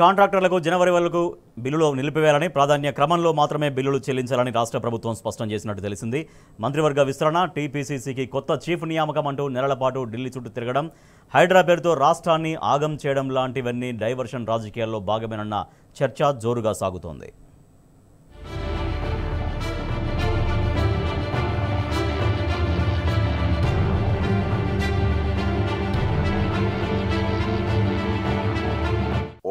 కాంట్రాక్టర్లకు జనవరి వరకు బిల్లులు నిలిపివేయాలని ప్రాధాన్య క్రమంలో మాత్రమే బిల్లులు చెల్లించాలని రాష్ట్ర ప్రభుత్వం స్పష్టం చేసినట్టు తెలిసింది. మంత్రివర్గ విస్తరణ, టీపీసీసీకి కొత్త చీఫ్ నియామకం అంటూ నెలల పాటు ఢిల్లీ చుట్టూ తిరగడం, హైడ్రా పేరుతో రాష్ట్రాన్ని ఆగం చేయడం లాంటివన్నీ డైవర్షన్ రాజకీయాల్లో భాగమేనన్న చర్చ జోరుగా సాగుతోంది.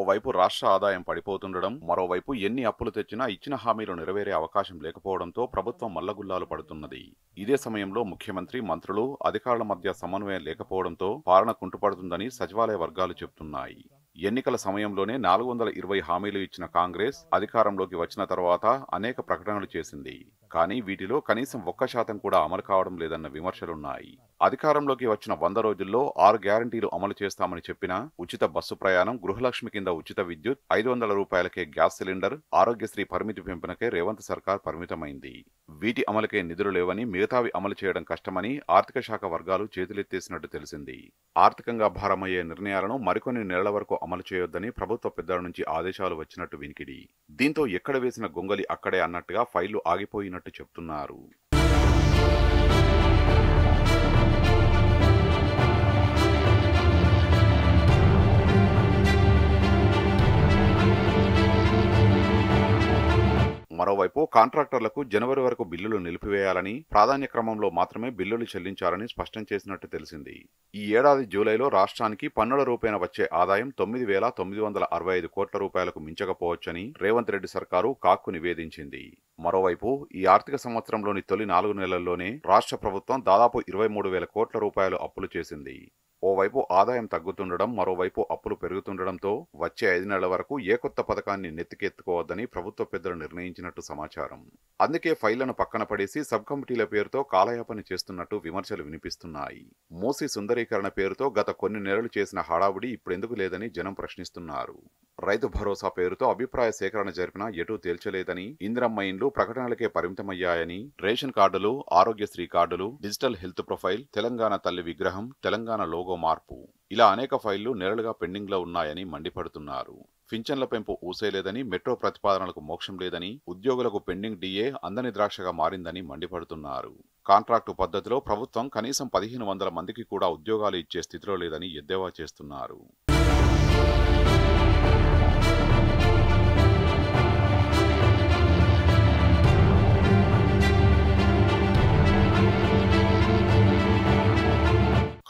ఓవైపు రాష్ట్ర ఆదాయం పడిపోతుండడం, మరోవైపు ఎన్ని అప్పులు తెచ్చినా ఇచ్చిన హామీలు నెరవేరే అవకాశం లేకపోవడంతో ప్రభుత్వం మల్లగుల్లాలు పడుతున్నది. ఇదే సమయంలో ముఖ్యమంత్రి, మంత్రులు, అధికారుల మధ్య సమన్వయం లేకపోవడంతో పాలన కుంటుపడుతుందని సచివాలయ వర్గాలు చెబుతున్నాయి. ఎన్నికల సమయంలోనే 420 హామీలు ఇచ్చిన కాంగ్రెస్ అధికారంలోకి వచ్చిన తర్వాత అనేక ప్రకటనలు చేసింది. కానీ వీటిలో కనీసం 1% కూడా అమలు కావడం లేదన్న విమర్శలున్నాయి. అధికారంలోకి వచ్చిన 100 రోజుల్లో 6 గ్యారంటీలు అమలు చేస్తామని చెప్పినా ఉచిత బస్సు ప్రయాణం, గృహలక్ష్మి కింద ఉచిత విద్యుత్, 500 రూపాయలకే గ్యాస్ సిలిండర్, ఆరోగ్యశ్రీ పరిమితి పెంపునకే రేవంత్ సర్కార్ పరిమితమైంది. వీటి అమలుకే నిధులు లేవని, మిగతావి అమలు చేయడం కష్టమని ఆర్థిక శాఖ వర్గాలు చేతులెత్తేసినట్టు తెలిసింది. ఆర్థికంగా భారమయ్యే నిర్ణయాలను మరికొన్ని నెలల వరకు అమలు చేయొద్దని ప్రభుత్వ పెద్దల నుంచి ఆదేశాలు వచ్చినట్టు వినికిడి. దీంతో ఎక్కడ వేసిన గొంగలి అక్కడే అన్నట్టుగా ఫైళ్లు ఆగిపోయినట్టు చెప్తున్నారు. మరోవైపు కాంట్రాక్టర్లకు జనవరి వరకు బిల్లులు నిలిపివేయాలని, ప్రాధాన్య క్రమంలో మాత్రమే బిల్లులు చెల్లించాలని స్పష్టం చేసినట్టు తెలిసింది. ఈ ఏడాది జూలైలో రాష్ట్రానికి పన్నుల రూపేణ వచ్చే ఆదాయం 9,965 కోట్ల రూపాయలకు మించకపోవచ్చని రేవంత్ రెడ్డి సర్కారు కాక్కు నివేదించింది. మరోవైపు ఈ ఆర్థిక సంవత్సరంలోని తొలి 4 నెలల్లోనే రాష్ట్ర ప్రభుత్వం దాదాపు 23,000 కోట్ల రూపాయలు అప్పులు చేసింది. ఓవైపు ఆదాయం తగ్గుతుండడం, మరోవైపు అప్పులు పెరుగుతుండడంతో వచ్చే 5 నెలల వరకు ఏ కొత్త పథకాన్ని నెత్తికెత్తుకోవద్దని ప్రభుత్వ పెద్దలు నిర్ణయించినట్టు సమాచారం. అందుకే ఫైళ్లను పక్కన పడేసి సబ్ కమిటీల పేరుతో కాలయాపన చేస్తున్నట్టు విమర్శలు వినిపిస్తున్నాయి. మూసీ సుందరీకరణ పేరుతో గత కొన్ని నెలలు చేసిన హడావుడి ఇప్పుడెందుకు లేదని జనం ప్రశ్నిస్తున్నారు. రైతు భరోసా పేరుతో అభిప్రాయ సేకరణ జరిపినా ఎటూ తేల్చలేదని, ఇందిరమ్మ ఇండ్లు ప్రకటనలకే పరిమితమయ్యాయని, రేషన్ కార్డులు, ఆరోగ్యశ్రీ కార్డులు, డిజిటల్ హెల్త్ ప్రొఫైల్, తెలంగాణ తల్లి విగ్రహం, తెలంగాణ లోగో మార్పు, ఇలా అనేక ఫైళ్లు నెలలుగా పెండింగ్ లో ఉన్నాయని మండిపడుతున్నారు. పింఛన్ల పెంపు ఊసేలేదని, మెట్రో ప్రతిపాదనలకు మోక్షం లేదని, ఉద్యోగులకు పెండింగ్ డిఏ అందని ద్రాక్షగా మారిందని మండిపడుతున్నారు. కాంట్రాక్టు పద్ధతిలో ప్రభుత్వం కనీసం 1,500 మందికి కూడా ఉద్యోగాలు ఇచ్చే స్థితిలో లేదని ఎద్దేవా చేస్తున్నారు.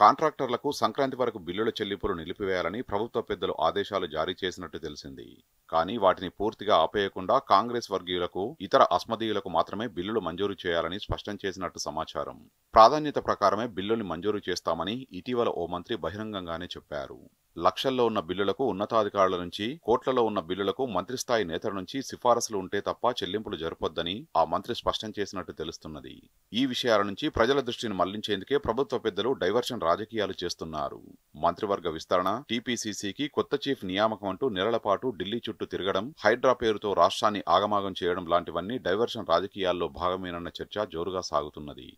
కాంట్రాక్టర్లకు సంక్రాంతి వరకు బిల్లుల చెల్లింపులు నిలిపివేయాలని ప్రభుత్వ పెద్దలు ఆదేశాలు జారీ చేసినట్టు తెలిసింది. కానీ వాటిని పూర్తిగా ఆపేయకుండా కాంగ్రెస్ వర్గీయులకు, ఇతర అస్మదీయులకు మాత్రమే బిల్లులు మంజూరు చేయాలని స్పష్టం చేసినట్టు సమాచారం. ప్రాధాన్యత ప్రకారమే బిల్లుల్ని మంజూరు చేస్తామని ఇటీవల ఓ మంత్రి బహిరంగంగానే చెప్పారు. లక్షల్లో ఉన్న బిల్లులకు ఉన్నతాధికారుల నుంచి, కోట్లలో ఉన్న బిల్లులకు మంత్రిస్థాయి నేతల నుంచి సిఫారసులు ఉంటే తప్ప చెల్లింపులు జరపొద్దని ఆ మంత్రి స్పష్టం చేసినట్టు తెలుస్తున్నది. ఈ విషయాల నుంచి ప్రజల దృష్టిని మళ్లించేందుకే ప్రభుత్వ పెద్దలు డైవర్షన్ రాజకీయాలు చేస్తున్నారు. మంత్రివర్గ విస్తరణ, టీపీసీసీకి కొత్త చీఫ్ నియామకం అంటూ నెలల పాటు ఢిల్లీ చుట్టూ తిరగడం, హైడ్రా పేరుతో రాష్ట్రాన్ని ఆగమాగం చేయడం లాంటివన్నీ డైవర్షన్ రాజకీయాల్లో భాగమేనన్న చర్చ జోరుగా సాగుతున్నది.